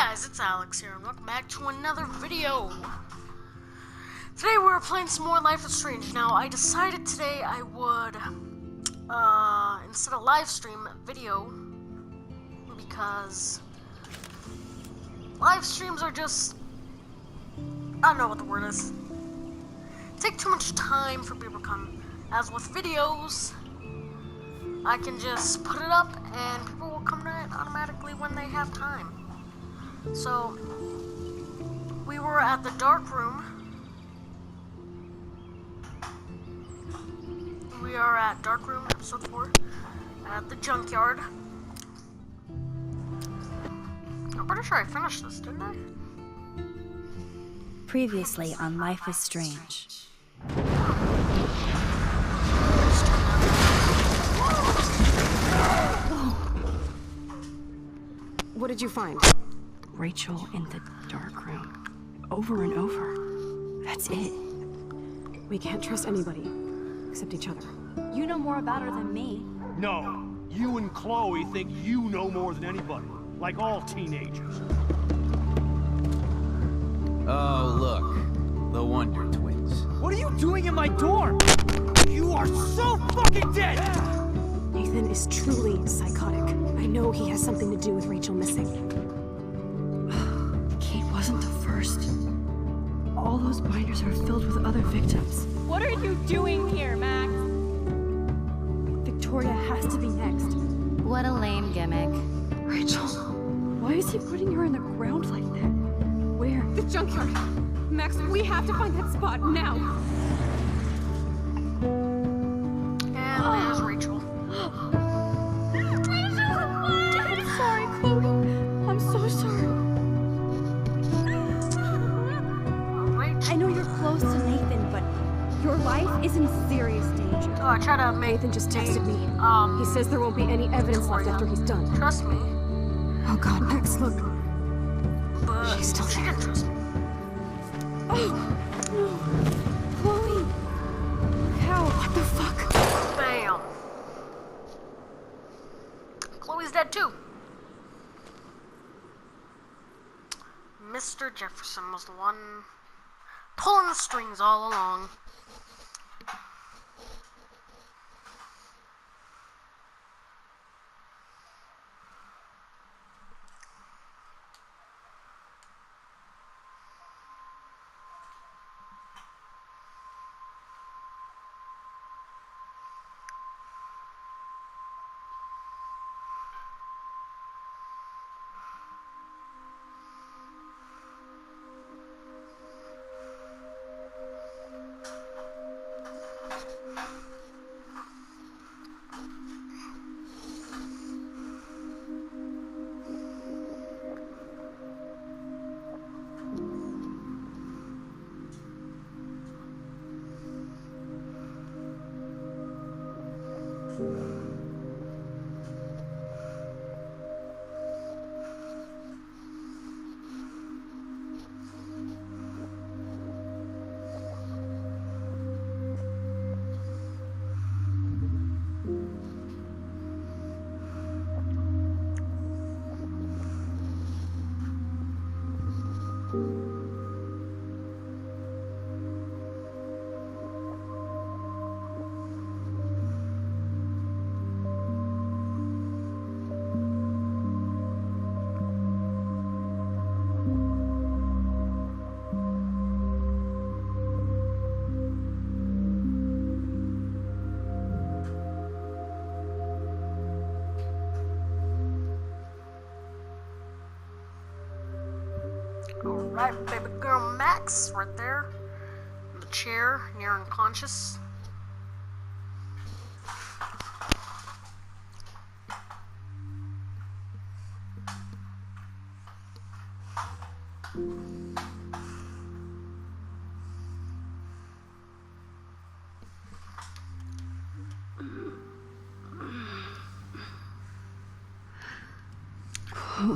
guys, it's Alex here, and welcome back to another video. Today we're playing some more Life is Strange. Now, I decided today I would, instead of live stream, video, because live streams are just, I don't know what the word is, take too much time for people to come. As with videos, I can just put it up and people will come to it automatically when they have time. So, we were at the dark room. We are at dark room, episode 4, at the junkyard. I'm pretty sure I finished this, didn't I? Previously on Life is Strange. What did you find? Rachel in the dark room. Over and over. That's it. We can't trust anybody, except each other. You know more about her than me. No, you and Chloe think you know more than anybody, like all teenagers. Oh, look. The Wonder Twins. What are you doing in my dorm? You are so fucking dead! Nathan is truly psychotic. I know he has something to do with Rachel missing. Kate wasn't the first. All those binders are filled with other victims. What are you doing here, Max? Victoria has to be next. What a lame gimmick. Rachel, why is he putting her in the ground like that? Where? The junkyard. Max, we have to find that spot now. And there's Rachel. I'm sorry, Chloe. I'm so sorry. I know you're close to Nathan, but your life is in serious danger. Oh, I try to make Nathan just texted me. He says there won't be any evidence left after he's done. trust me, Oh God, Max, look. but She's still she there. didn't trust me. Oh, no. Chloe. How? What the fuck? Bam. Chloe's dead too. Mr. Jefferson was the one pulling the strings all along. Alright, baby girl Max, right there. In the chair, near unconscious.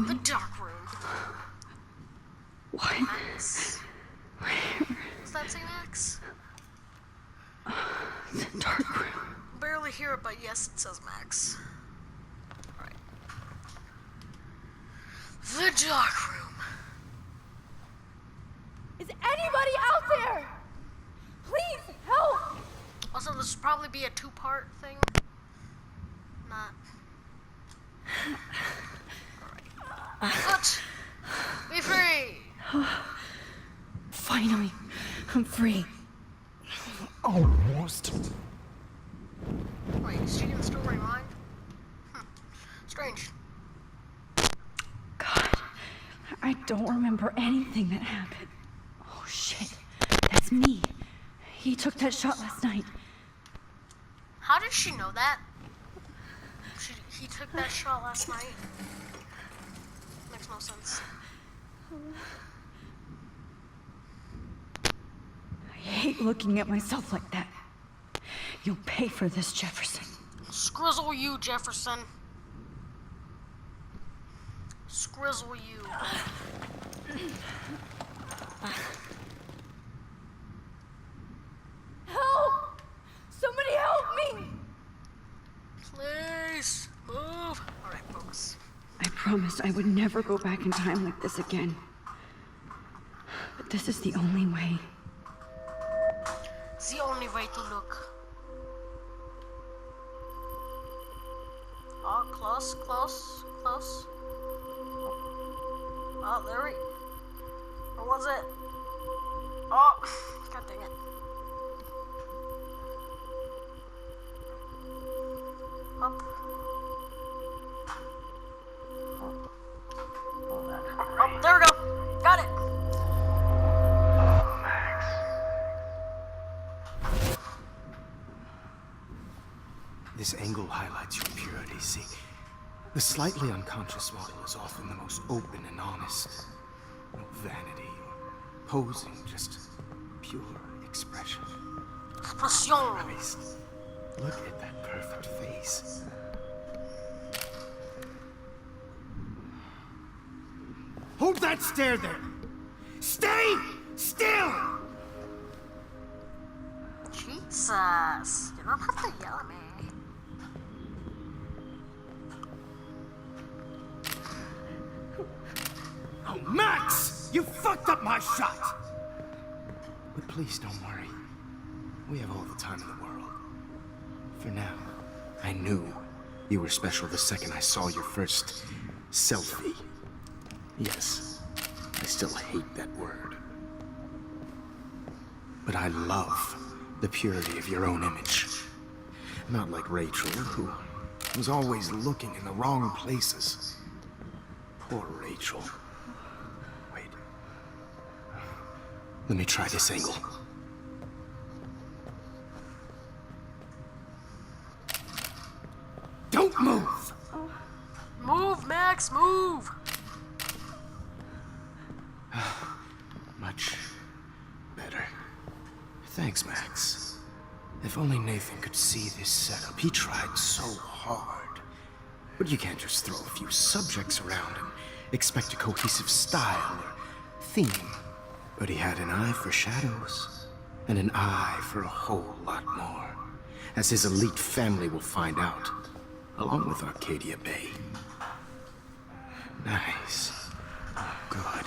The dark room. What? Max. Where? Does that say Max? The dark room. Barely hear it, but yes, it says Max. Alright. The dark room. be a two-part thing. Not. Alright. Be free! Finally, I'm free. Almost. Wait, is she gonna steal my mind? Strange. God, I don't remember anything that happened. Oh shit, that's me. He took that shot last night. How did she know that? He took that shot last night? Makes no sense. I hate looking at myself like that. You'll pay for this, Jefferson. Scrizzle you, Jefferson. Scrizzle you. Help! Somebody help me! Please, move. Alright, folks. I promised I would never go back in time like this again. But this is the only way. It's the only way to look. Oh, close, close, close. Oh, there we... Or was it? Oh, god dang it. Up. Oh, there we go. Got it. This angle highlights your purity, see? The slightly unconscious model is often the most open and honest. No vanity or posing, just pure expression. Expression. Christ, look at that perfect face. Hold that stare there! Stay still! Jesus. You don't have to yell at me. Oh, Max! You fucked up my shot! But please don't worry. We have all the time in the world. For now, I knew you were special the second I saw your first selfie. Yes, I still hate that word. But I love the purity of your own image. Not like Rachel, who was always looking in the wrong places. Poor Rachel. Wait. Let me try this angle. Don't move! Move, Max, move! Much better. Thanks, Max. If only Nathan could see this setup. He tried so hard. But you can't just throw a few subjects around and expect a cohesive style or theme. But he had an eye for shadows, and an eye for a whole lot more, as his elite family will find out, along with Arcadia Bay. Nice. Good.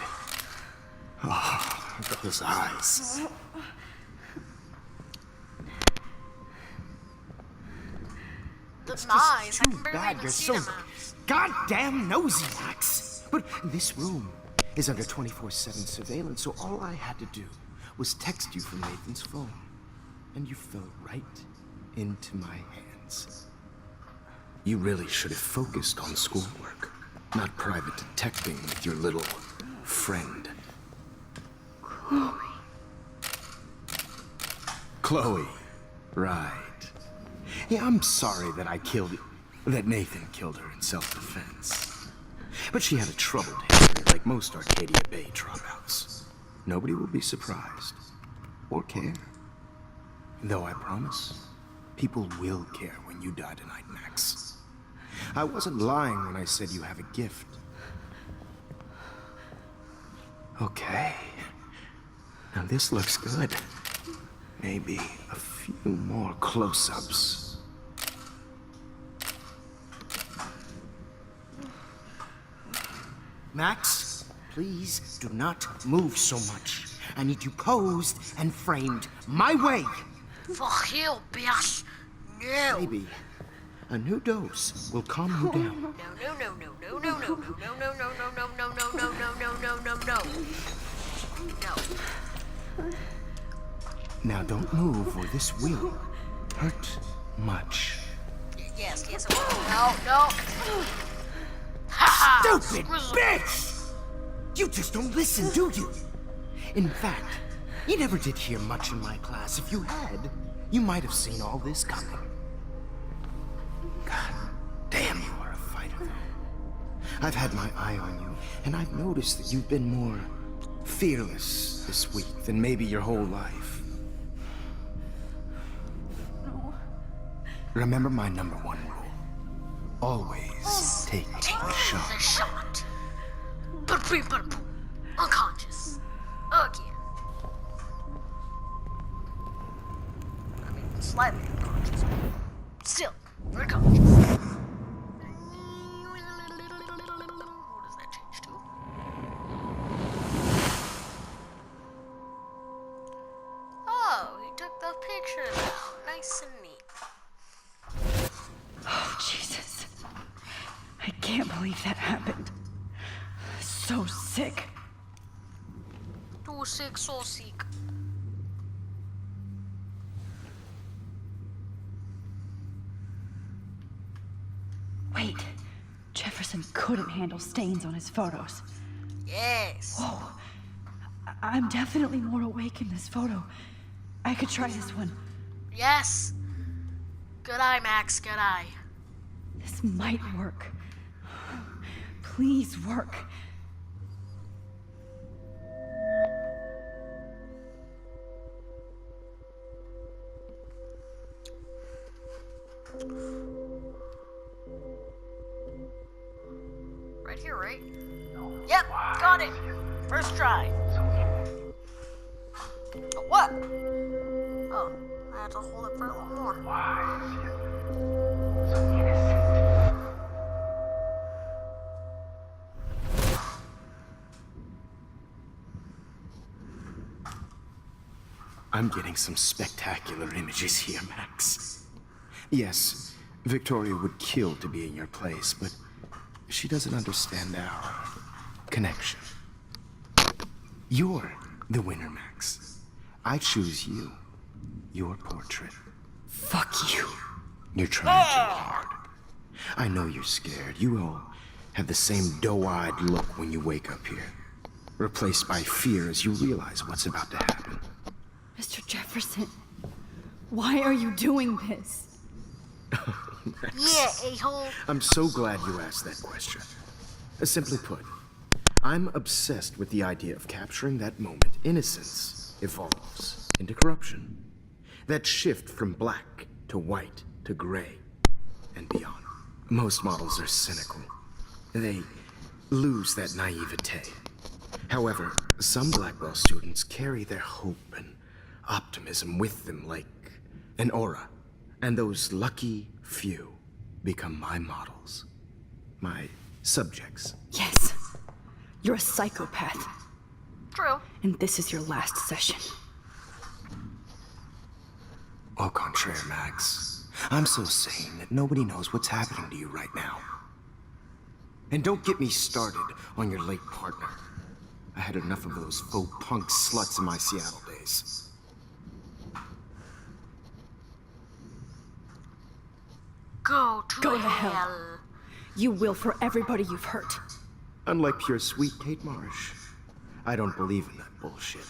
Oh, those eyes. That's It's nice. I too can barely bad even you're see so them, Max. goddamn nosy, Max. But this room is under 24/7 surveillance, so all I had to do was text you from Nathan's phone. And you fell right into my hands. You really should have focused on schoolwork, not private detecting with your little friend. Chloe. Right. Yeah, I'm sorry that that Nathan killed her in self-defense. But she had a troubled history, like most Arcadia Bay dropouts. Nobody will be surprised. Or care. Though I promise, people will care when you die tonight, Max. I wasn't lying when I said you have a gift. Okay. Now this looks good. Maybe a few more close-ups. Max, please do not move so much. I need you posed and framed my way. Fuck you, bitch. No. Maybe a new dose will calm you down. No. Now don't move or this will hurt much. Yes. No. Ha! Stupid bitch! You just don't listen, do you? In fact, you never did hear much in my class. If you had, you might have seen all this coming. God damn, you are a fighter. I've had my eye on you, and I've noticed that you've been more fearless this week than maybe your whole life. Remember my #1 rule. Always take the shot. The shot. Unconscious. Again. I mean, slightly unconscious. Still, we're conscious. What does that change to? Oh, he took the picture now. Nice and neat. Oh, Jesus. I can't believe that happened. So sick. Too sick, so sick. Wait. Jefferson couldn't handle stains on his photos. Yes. Whoa. I'm definitely more awake in this photo. I could try this one. Yes. Good eye, Max. Good eye. This might work. Please work. Right here, right? Yep, got it. First try. Oh, what? Oh, I have to hold it for a little more. I'm getting some spectacular images here, Max. Yes, Victoria would kill to be in your place, but she doesn't understand our connection. You're the winner, Max. I choose you. Your portrait. Fuck you. You're trying too hard. I know you're scared. You all have the same doe-eyed look when you wake up here. Replaced by fear as you realize what's about to happen. Mr. Jefferson, why are you doing this? Yeah, a-hole. I'm so glad you asked that question. Simply put, I'm obsessed with the idea of capturing that moment innocence evolves into corruption. That shift from black to white to gray and beyond. Most models are cynical. They lose that naivete. However, some Blackwell students carry their hope and optimism with them like an aura. And those lucky few become my models. My subjects. Yes. You're a psychopath. True. And this is your last session. Au contraire, Max. I'm so sane that nobody knows what's happening to you right now. And don't get me started on your late partner. I had enough of those faux punk sluts in my Seattle days. Go to hell. You will for everybody you've hurt. Unlike pure sweet Kate Marsh, I don't believe in that bullshit.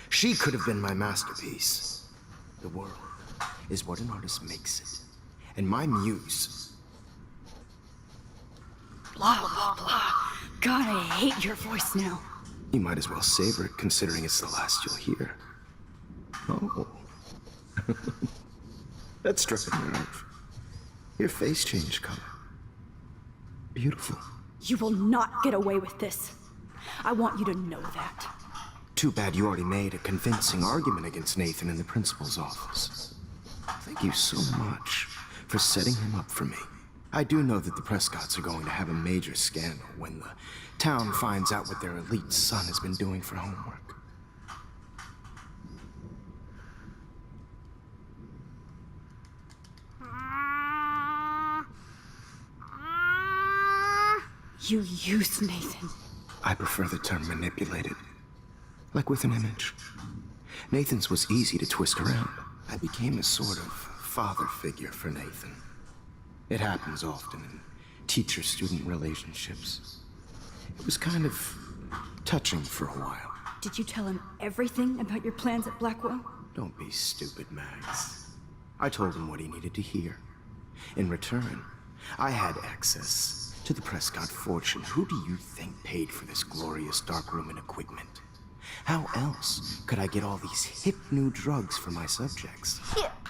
She could have been my masterpiece. The world is what an artist makes it. And my muse... Blah, blah, blah. God, I hate your voice now. You might as well savor it, considering it's the last you'll hear. Oh. That struck a nerve. Your face changed color. Beautiful. You will not get away with this. I want you to know that. Too bad you already made a convincing argument against Nathan in the principal's office. Thank you so much for setting him up for me. I do know that the Prescotts are going to have a major scandal when the town finds out what their elite son has been doing for homework. You used Nathan. I prefer the term manipulated. Like with an image. Nathan's was easy to twist around. I became a sort of father figure for Nathan. It happens often in teacher-student relationships. It was kind of touching for a while. Did you tell him everything about your plans at Blackwell? Don't be stupid, Max. I told him what he needed to hear. In return, I had access to the Prescott fortune. Who do you think paid for this glorious darkroom and equipment? How else could I get all these hip new drugs for my subjects?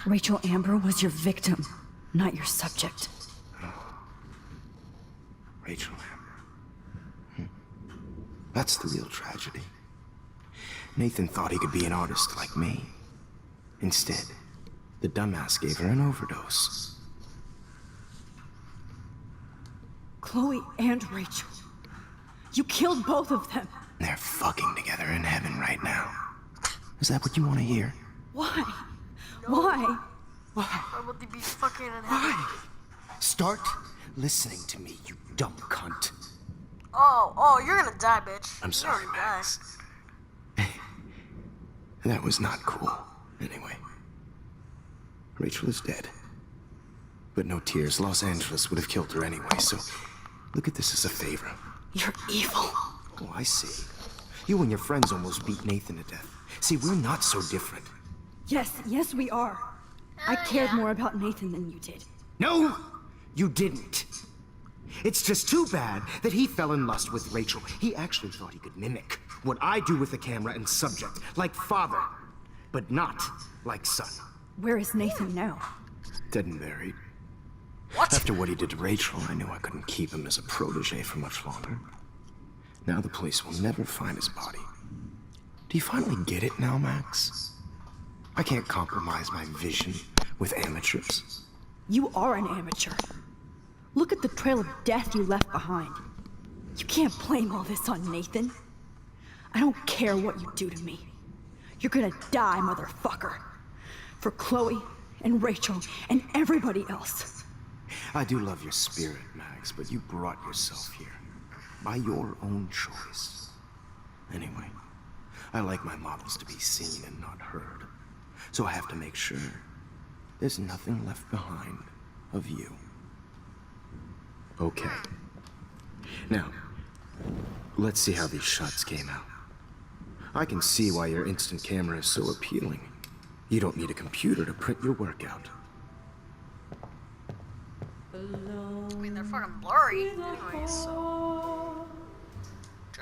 Rachel Amber was your victim, not your subject. Rachel Amber. That's the real tragedy. Nathan thought he could be an artist like me. Instead, the dumbass gave her an overdose. Chloe and Rachel. You killed both of them. They're fucking together in heaven right now. Is that what you want to hear? Why? Why? Why would they be fucking in heaven? Start listening to me, you dumb cunt. Oh, you're gonna die, bitch. I'm You're sorry, gonna Max. That was not cool. Anyway. Rachel is dead. But no tears. Los Angeles would have killed her anyway, so look at this as a favor. You're evil. Oh, I see. You and your friends almost beat Nathan to death. See, we're not so different. Yes, we are. I cared more about Nathan than you did. No, you didn't. It's just too bad that he fell in lust with Rachel. He actually thought he could mimic what I do with the camera and subject, like father, but not like son. Where is Nathan now? Dead and buried. What? After what he did to Rachel, I knew I couldn't keep him as a protege for much longer. Now the police will never find his body. Do you finally get it now, Max? I can't compromise my vision with amateurs. You are an amateur. Look at the trail of death you left behind. You can't blame all this on Nathan. I don't care what you do to me. You're gonna die, motherfucker. For Chloe and Rachel and everybody else. I do love your spirit, Max, but you brought yourself here. By your own choice. Anyway, I like my models to be seen and not heard. So I have to make sure there's nothing left behind of you. Okay. Now, let's see how these shots came out. I can see why your instant camera is so appealing. You don't need a computer to print your work out. I mean, they're fucking blurry anyway, so...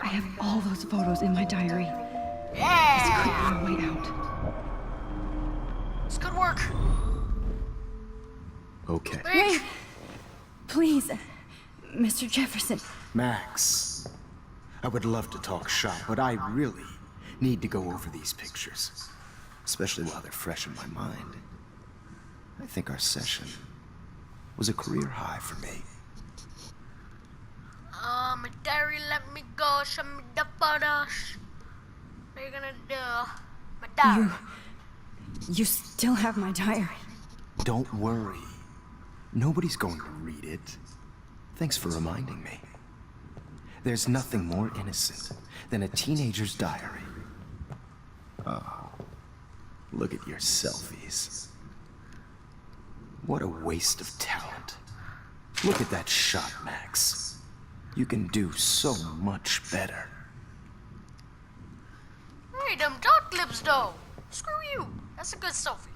I have all those photos in my diary. Yeah! This could be a way out. It's good work. Okay. Wait! Please, Mr. Jefferson. Max, I would love to talk shop, but I really need to go over these pictures. Especially while they're fresh in my mind. I think our session was a career high for me. My diary, let me go, show me the photos. What are you gonna do? My diary. You still have my diary. Don't worry. Nobody's going to read it. Thanks for reminding me. There's nothing more innocent than a teenager's diary. Oh, look at your selfies. What a waste of talent. Look at that shot, Max. You can do so much better. Hey, them dot clips though. Screw you. That's a good selfie.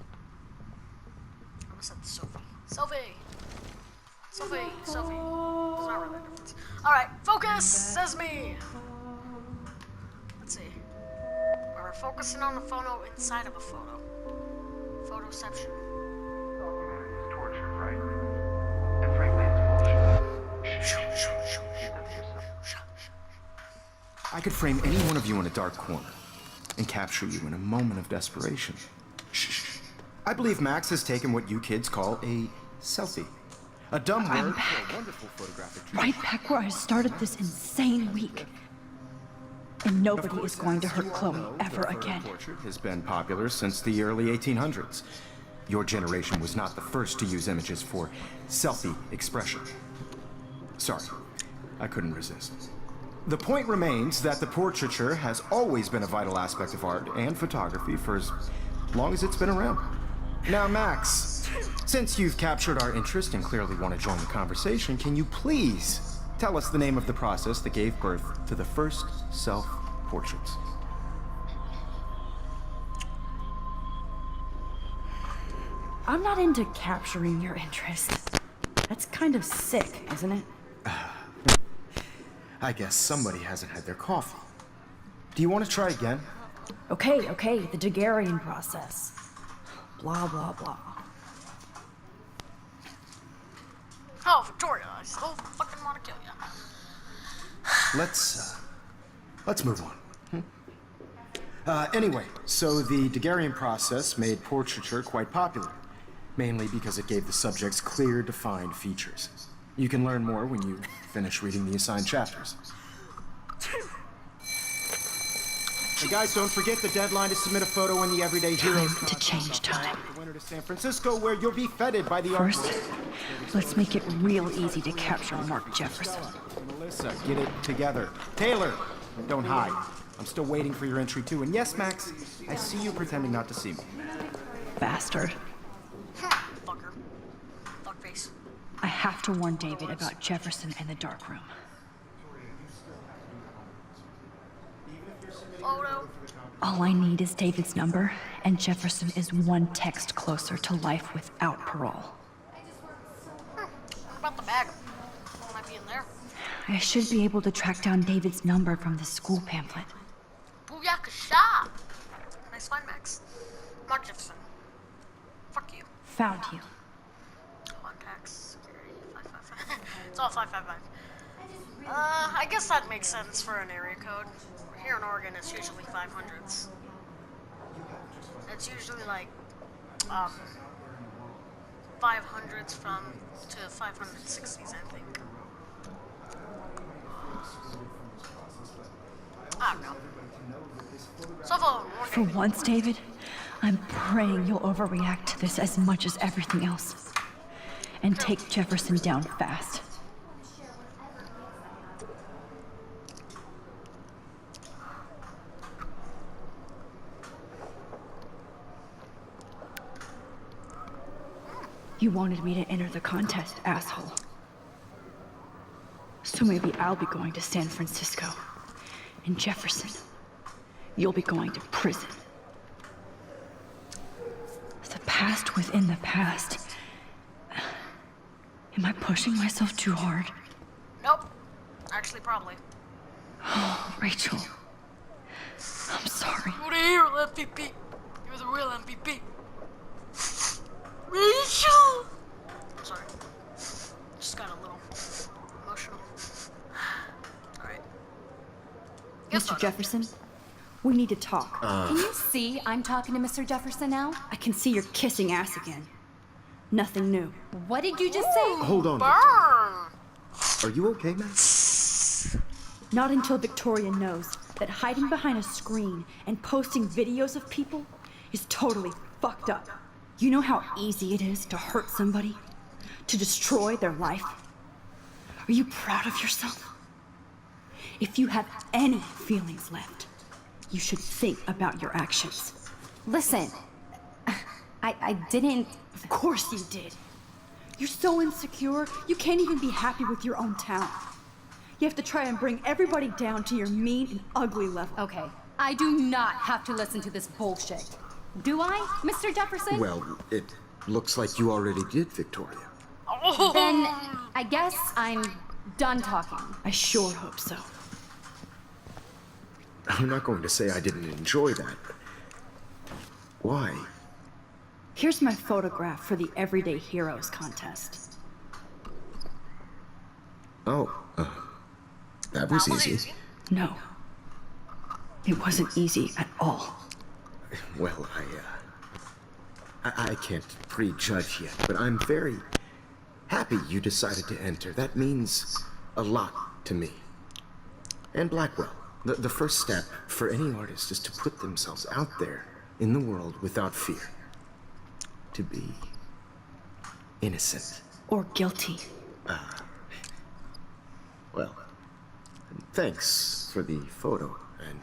I almost said Sophie. Selfie. There's not really a difference. Alright, focus, says me. Let's see. We're focusing on the photo inside of a photo. Photoception. Torture, right? And frankly, it's bullshit. I could frame any one of you in a dark corner and capture you in a moment of desperation. Shh. I believe Max has taken what you kids call a selfie. A dumb word for a wonderful photographic trick. Right back where I started this insane week. And nobody is going to hurt Chloe ever again. Portrait has been popular since the early 1800s. Your generation was not the first to use images for selfie expression. Sorry. I couldn't resist. The point remains that the portraiture has always been a vital aspect of art and photography for as long as it's been around. Now, Max, since you've captured our interest and clearly want to join the conversation, can you please tell us the name of the process that gave birth to the first self-portraits? I'm not into capturing your interest. That's kind of sick, isn't it? I guess somebody hasn't had their coffee. Do you want to try again? Okay, the Daguerrean process. Blah, blah, blah. Oh, Victoria, I still fucking want to kill you. Let's move on. Anyway, so the Daguerrean process made portraiture quite popular, mainly because it gave the subjects clear, defined features. You can learn more when you finish reading the assigned chapters. Hey guys, don't forget the deadline to submit a photo in the Everyday Heroes To change time. the winter to San Francisco, where you'll be feted by the art. First, let's make it real easy to capture Mark Jefferson. Melissa, get it together. Taylor, don't hide. I'm still waiting for your entry too. And yes, Max, I see you pretending not to see me. Bastard. Fucker. Fuckface. I have to warn David about Jefferson and the dark room. Photo. All I need is David's number, and Jefferson is one text closer to life without parole. What about the bag? Might be in there. I should be able to track down David's number from the school pamphlet. Booyakasha! Nice find, Max. Mark Jefferson. Fuck you. Found you. Contacts. Security. 555. It's all 555. I guess that makes sense for an area code. Here in Oregon, it's usually 500s. It's usually like, 500s from to 560s, I think. I don't know. So far, For once, David, I'm praying you'll overreact to this as much as everything else. And take Jefferson down fast. You wanted me to enter the contest, asshole. So maybe I'll be going to San Francisco. And Jefferson, you'll be going to prison. The past within the past. Am I pushing myself too hard? nope. Actually, probably. Oh, Rachel. I'm sorry. You're the hero MVP. You're the real MVP. Rachel! I'm sorry. Just got a little emotional. Alright. Mr. Jefferson, we need to talk. Can you see I'm talking to Mr. Jefferson now? I can see you're kissing ass again. Nothing new. What did you just say? Hold on. Burn! Are you okay, Max? Not until Victoria knows that hiding behind a screen and posting videos of people is totally fucked up. You know how easy it is to hurt somebody? To destroy their life? Are you proud of yourself? If you have any feelings left, you should think about your actions. Listen, I didn't. Of course you did. You're so insecure, you can't even be happy with your own town. You have to try and bring everybody down to your mean and ugly level. Okay, I do not have to listen to this bullshit. Do I, Mr. Jefferson? Well, it looks like you already did, Victoria. Then I guess I'm done talking. I sure hope so. I'm not going to say I didn't enjoy that, but why? Here's my photograph for the Everyday Heroes contest. Oh, that was easy. No. It wasn't easy at all. Well, I can't prejudge yet, but I'm very happy you decided to enter. That means a lot to me. And Blackwell. The first step for any artist is to put themselves out there in the world without fear. To be innocent. Or guilty. Well, And thanks for the photo, and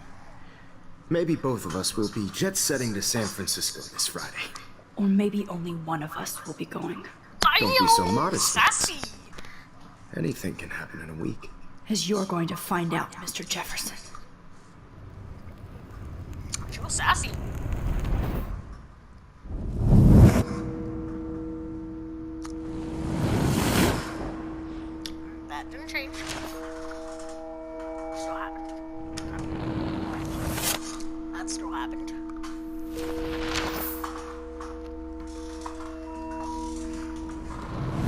maybe both of us will be jet-setting to San Francisco this Friday. Or maybe only one of us will be going. Don't be so modest. Sassy. Anything can happen in a week. As you're going to find out, Mr. Jefferson. She was sassy. That didn't change. Still happened. That still happened.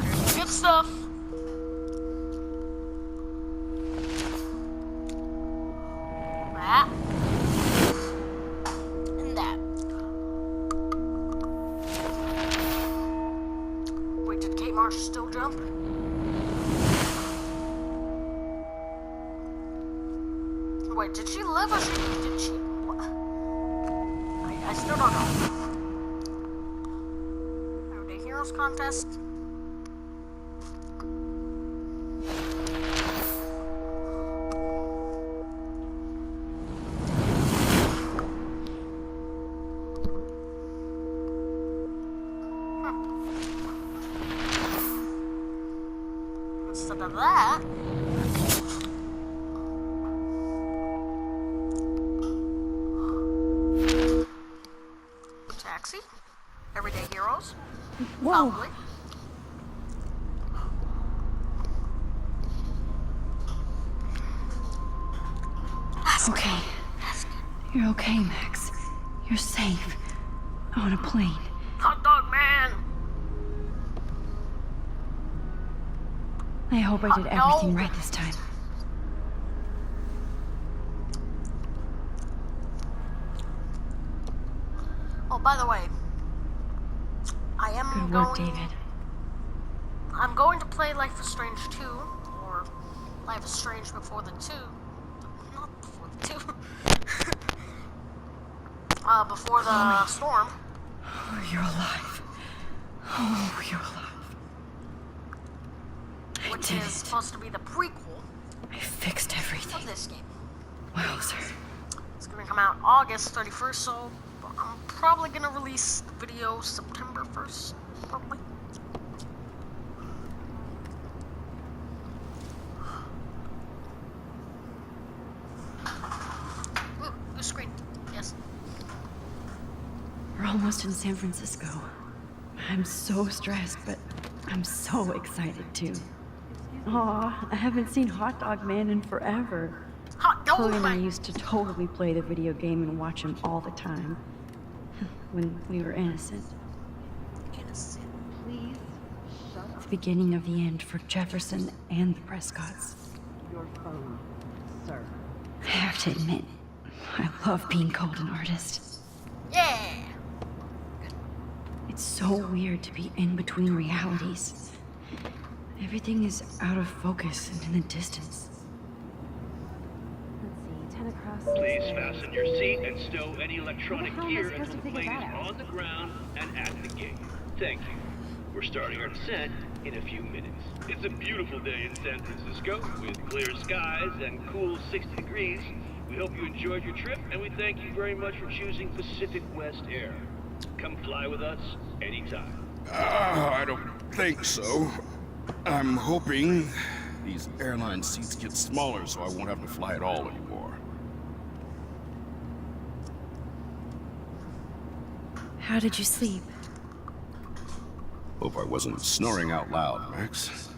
There's good stuff. That. And that. Wait, did Kate Marsh still jump? Wait, did she live or did she? What? I still don't know. Everyday Heroes contest. Instead of that. Taxi? Everyday Heroes? Whoa! Probably. Okay. You're okay, Max. You're safe. On a plane. Hot dog man! I hope I did everything no. right this time. Oh, by the way, I am Good going. work, David. I'm going to play Life is Strange 2, or Life is Strange Before the 2. Not before the 2. Before the storm. Oh, you're alive. Oh, you're alive. Which is supposed to be the prequel I fixed everything. of this game. Wowzer. It's gonna come out August 31st, so I'm probably gonna release the video September 1st, probably. Ooh, new screen. Yes. We're almost in San Francisco. I'm so stressed, but I'm so excited too. Aw, I haven't seen Hot Dog Man in forever. Hot dog Chloe and I man. used to totally play the video game and watch him all the time. When we were innocent. Innocent. The beginning of the end for Jefferson and the Prescotts. Your phone, sir. I have to admit, I love being called an artist. Yeah. It's so weird to be in between realities. Everything is out of focus and in the distance. Let's see, 10 across. Please fasten your seat and stow any electronic How am I gear supposed until to the figure plane is that out? on the ground and at the gate. Thank you. We're starting our descent in a few minutes. It's a beautiful day in San Francisco with clear skies and cool 60 degrees. We hope you enjoyed your trip, and we thank you very much for choosing Pacific West Air. Come fly with us anytime. I don't think so. I'm hoping these airline seats get smaller so I won't have to fly at all anymore. How did you sleep? Hope I wasn't snoring out loud, Max.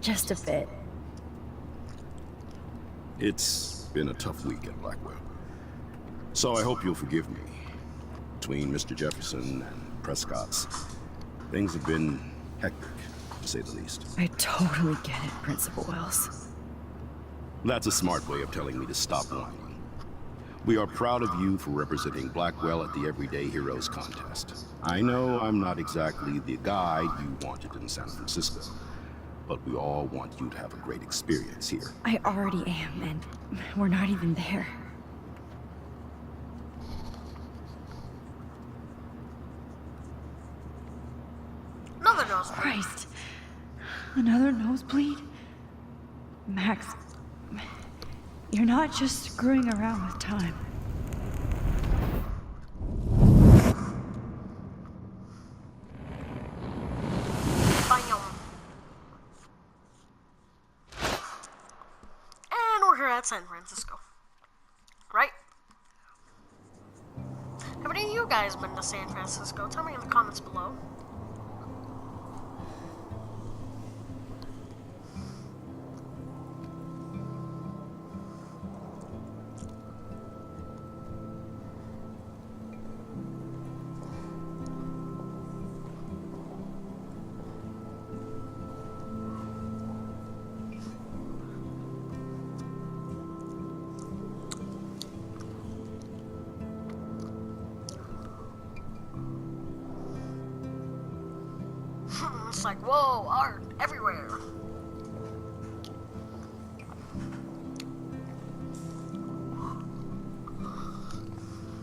Just a bit. It's been a tough week at Blackwell. So I hope you'll forgive me. Between Mr. Jefferson and Prescott's, things have been hectic, to say the least. I totally get it, Principal Wells. That's a smart way of telling me to stop whining. We are proud of you for representing Blackwell at the Everyday Heroes contest. I know I'm not exactly the guy you wanted in San Francisco, but we all want you to have a great experience here. I already am, and we're not even there. Another nosebleed. Christ. Another nosebleed? Max, You're not just screwing around with time. Bam. And we're here at San Francisco. Right? Have any of you guys been to San Francisco? Tell me in the comments below. It's like, whoa, art everywhere.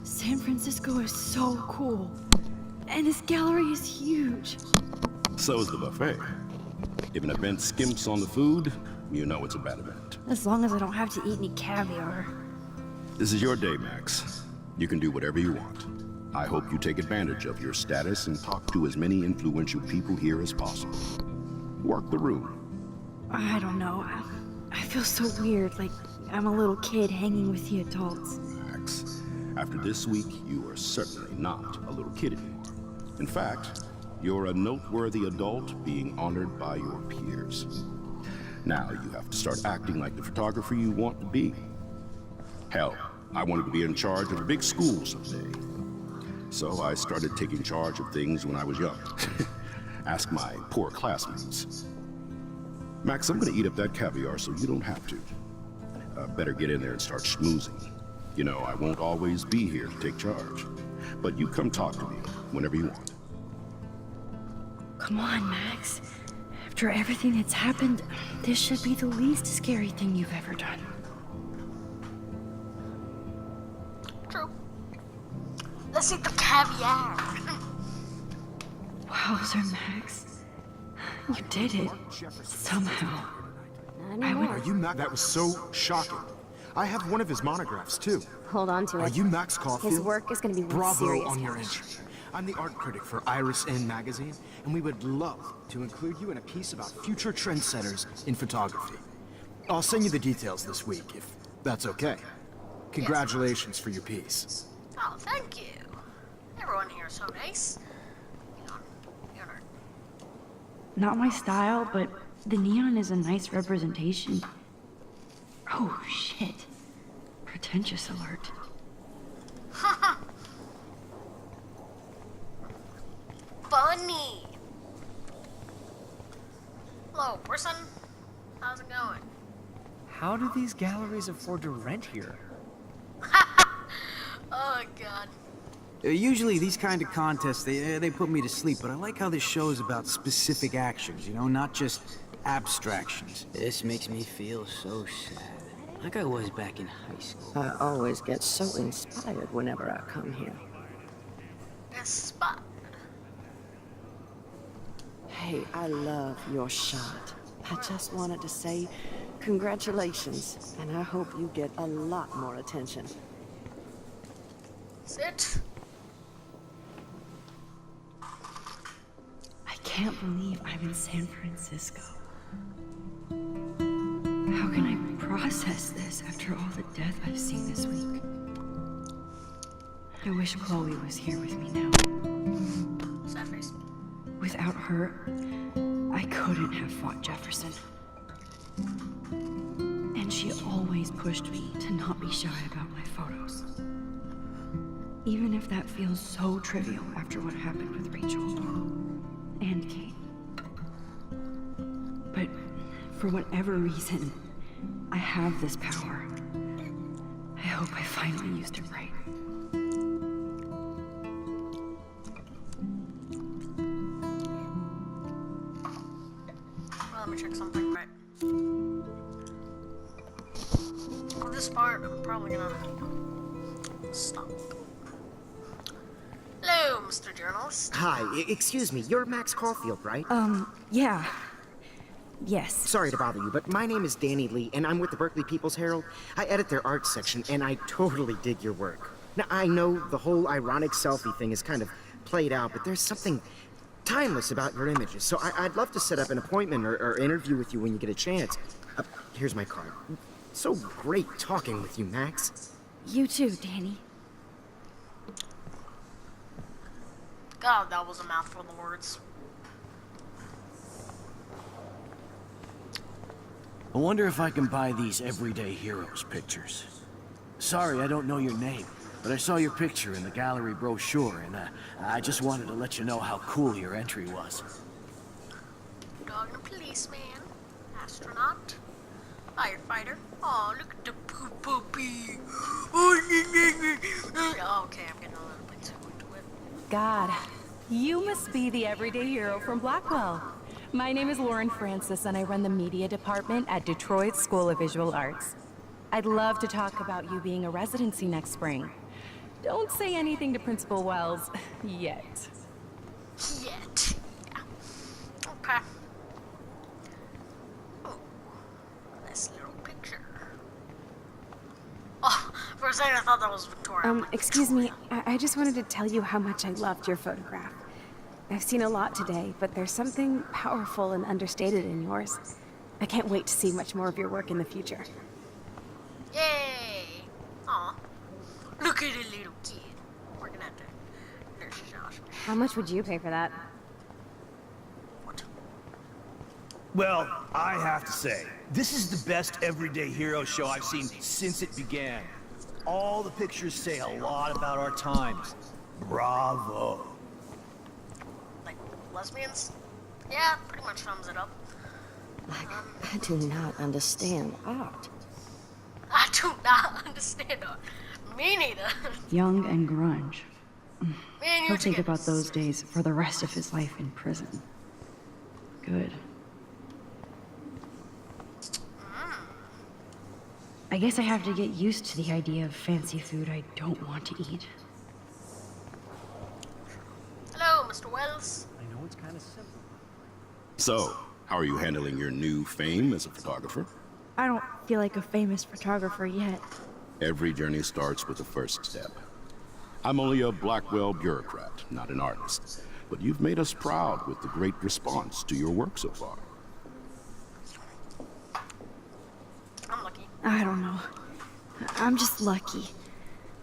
San Francisco is so cool. And this gallery is huge. So is the buffet. If an event skimps on the food, you know it's a bad event. As long as I don't have to eat any caviar. This is your day, Max. You can do whatever you want. I hope you take advantage of your status and talk to as many influential people here as possible. Work the room. I don't know. I feel so weird, like I'm a little kid hanging with the adults. Max, after this week, you are certainly not a little kid anymore. In fact, you're a noteworthy adult being honored by your peers. Now you have to start acting like the photographer you want to be. Hell, I wanted to be in charge of a big school someday. So I started taking charge of things when I was young. Ask my poor classmates. Max, I'm gonna eat up that caviar so you don't have to. Better get in there and start schmoozing. You know, I won't always be here to take charge. But you come talk to me whenever you want. Come on, Max. After everything that's happened, this should be the least scary thing you've ever done. True. Let's eat the caviar. Wowzer, Max. You did it. Somehow. Are you Max? That was so shocking. I have one of his monographs, too. Hold on to it. Are you Max Caulfield? His work is going to be worth Bravo serious on your cash. entry. I'm the art critic for Iris N magazine, and we would love to include you in a piece about future trendsetters in photography. I'll send you the details this week, if that's okay. Congratulations for your piece. Oh, thank you. Everyone here is so nice. Not my style, but the neon is a nice representation. Oh, shit. Pretentious alert. Funny. Hello, person. How's it going? How do these galleries afford to rent here? Oh, God. Usually these kind of contests, they put me to sleep, but I like how this show is about specific actions, you know, not just abstractions. This makes me feel so sad. Like I was back in high school. I always get so inspired whenever I come here. Spot. Hey, I love your shot. I just wanted to say congratulations, and I hope you get a lot more attention. Sit. I can't believe I'm in San Francisco. How can I process this after all the death I've seen this week? I wish Chloe was here with me now. Sad face. Without her, I couldn't have fought Jefferson. And she always pushed me to not be shy about my photos. Even if that feels so trivial after what happened with Rachel and Kate. But for whatever reason, I have this power. I hope I finally used it right. Well, let me check something right. For this part, I'm probably gonna stop. Hello, Mr. Journalist. Hi, excuse me, you're Max Caulfield, right? Yeah. Yes. Sorry to bother you, but my name is Danny Lee, and I'm with the Berkeley People's Herald. I edit their arts section, and I totally dig your work. Now, I know the whole ironic selfie thing is kind of played out, but there's something timeless about your images, so I'd love to set up an appointment or interview with you when you get a chance. Here's my card. So great talking with you, Max. You too, Danny. God, that was a mouthful of words. I wonder if I can buy these Everyday Heroes pictures. Sorry, I don't know your name, but I saw your picture in the gallery brochure, and I just wanted to let you know how cool your entry was. Dog and a policeman, astronaut, firefighter. Oh, look at the puppy. Okay, I'm getting a little bit too into it. God, you must be the everyday hero from Blackwell. My name is Lauren Francis, and I run the media department at Detroit School of Visual Arts. I'd love to talk about you being a residency next spring. Don't say anything to Principal Wells yet. Yet. Yeah. Okay. Oh, nice little picture. Oh, for a second I thought that was Victoria. Excuse me. I just wanted to tell you how much I loved your photograph. I've seen a lot today, but there's something powerful and understated in yours. I can't wait to see much more of your work in the future. Yay! Aw. Look at the little kid. We're gonna have to... There's Josh. How much would you pay for that? What? Well, I have to say, this is the best Everyday Hero show I've seen since it began. All the pictures say a lot about our times. Bravo. Like, lesbians? Yeah, pretty much sums it up. I do not understand art. I do not understand art. Me neither. Young and grunge. Me and you He'll think together. about those days for the rest of his life in prison. Good. I guess I have to get used to the idea of fancy food I don't want to eat. Hello, Mr. Wells. I know it's kind of simple. So, how are you handling your new fame as a photographer? I don't feel like a famous photographer yet. Every journey starts with the first step. I'm only a Blackwell bureaucrat, not an artist. But you've made us proud with the great response to your work so far. I'm lucky. I don't know. I'm just lucky.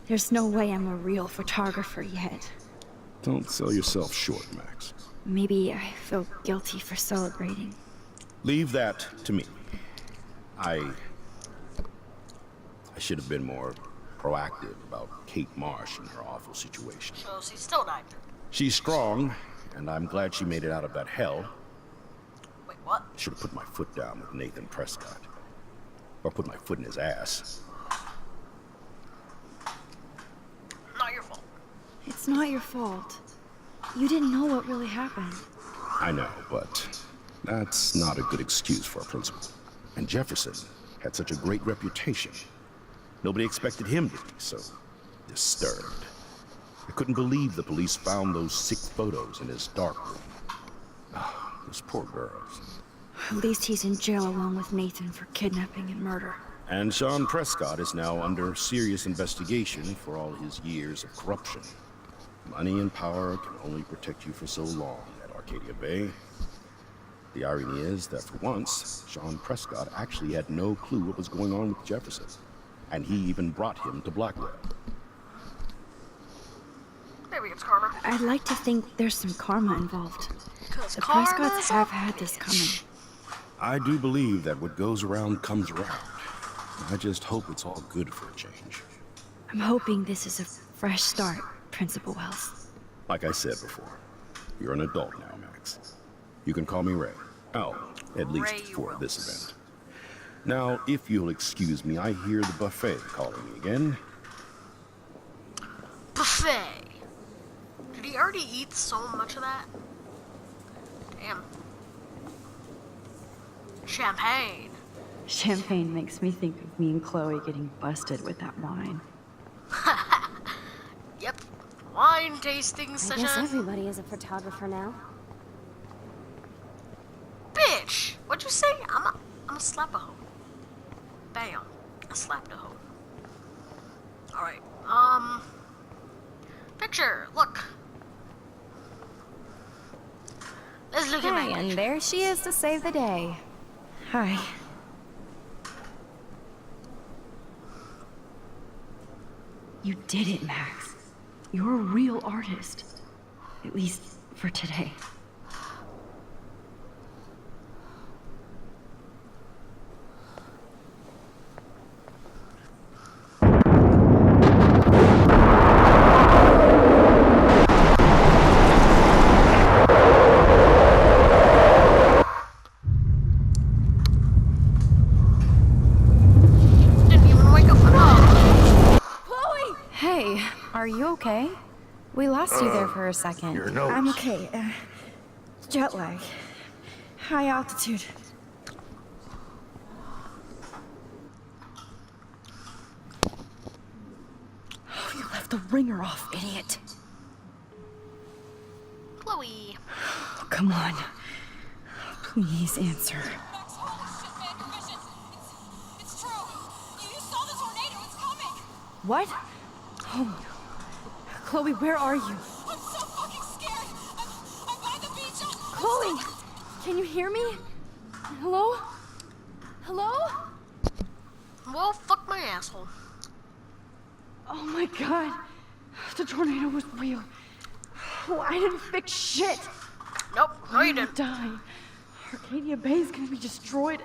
There's no way I'm a real photographer yet. Don't sell yourself short, Max. Maybe I feel guilty for celebrating. Leave that to me. I should have been more proactive about Kate Marsh and her awful situation. So she's still died. She's strong, and I'm glad she made it out of that hell. Wait, what? Should have put my foot down with Nathan Prescott. Or put my foot in his ass. Not your fault. It's not your fault. You didn't know what really happened. I know, but that's not a good excuse for a principal. And Jefferson had such a great reputation. Nobody expected him to be so disturbed. I couldn't believe the police found those sick photos in his dark room. Oh, those poor girls. At least he's in jail along with Nathan for kidnapping and murder. And Sean Prescott is now under serious investigation for all his years of corruption. Money and power can only protect you for so long at Arcadia Bay. The irony is that for once, Sean Prescott actually had no clue what was going on with Jefferson. And he even brought him to Blackwell. Maybe it's karma. I'd like to think there's some karma involved. Because The karma's Prescotts a have had this coming. I do believe that what goes around comes around. I just hope it's all good for a change. I'm hoping this is a fresh start, Principal Wells. Like I said before, you're an adult now, Max. You can call me Ray. Oh, at least for this event. Now, if you'll excuse me, I hear the buffet calling me again. Buffet. Did he already eat so much of that? Damn. Champagne. Champagne makes me think of me and Chloe getting busted with that wine. Yep. Wine tasting I session. guess everybody is a photographer now. Bitch! What'd you say? I'm a slap a hoe. Bam. I slapped a hoe. Alright. Picture. Look. Let's look at my Hey, and there she is to save the day. Hi. You did it, Max. You're a real artist. At least for today. Hey, are you okay? We lost you there for a second. I'm okay. Jet lag. High altitude. Oh, you left the ringer off, idiot. Chloe. Oh, come on. Please answer. What? Oh, Chloe, where are you? I'm so fucking scared. I'm by the beach. Chloe, can you hear me? Hello? Hello? Well, fuck my asshole. Oh my god. The tornado was real. Oh, I didn't fix shit. Nope, no you I'm gonna didn't. die. Arcadia Bay's gonna be destroyed.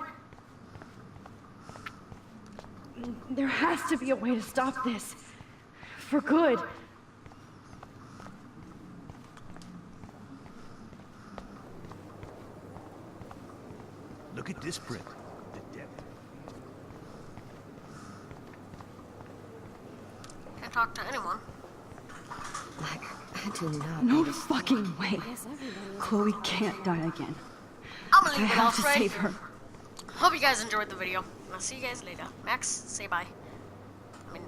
There has to be a way to stop this. For good. Look at this print. The depth. Can't talk to anyone. I do not. No fucking way. Chloe can't die again. I'm gonna I leave it have off to right. save her. Hope you guys enjoyed the video. I'll see you guys later. Max, say bye. I mean,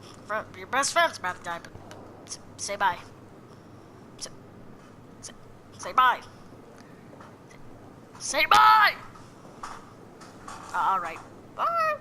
your best friend's about to die, but say bye. Say bye. Say bye! Alright. Bye!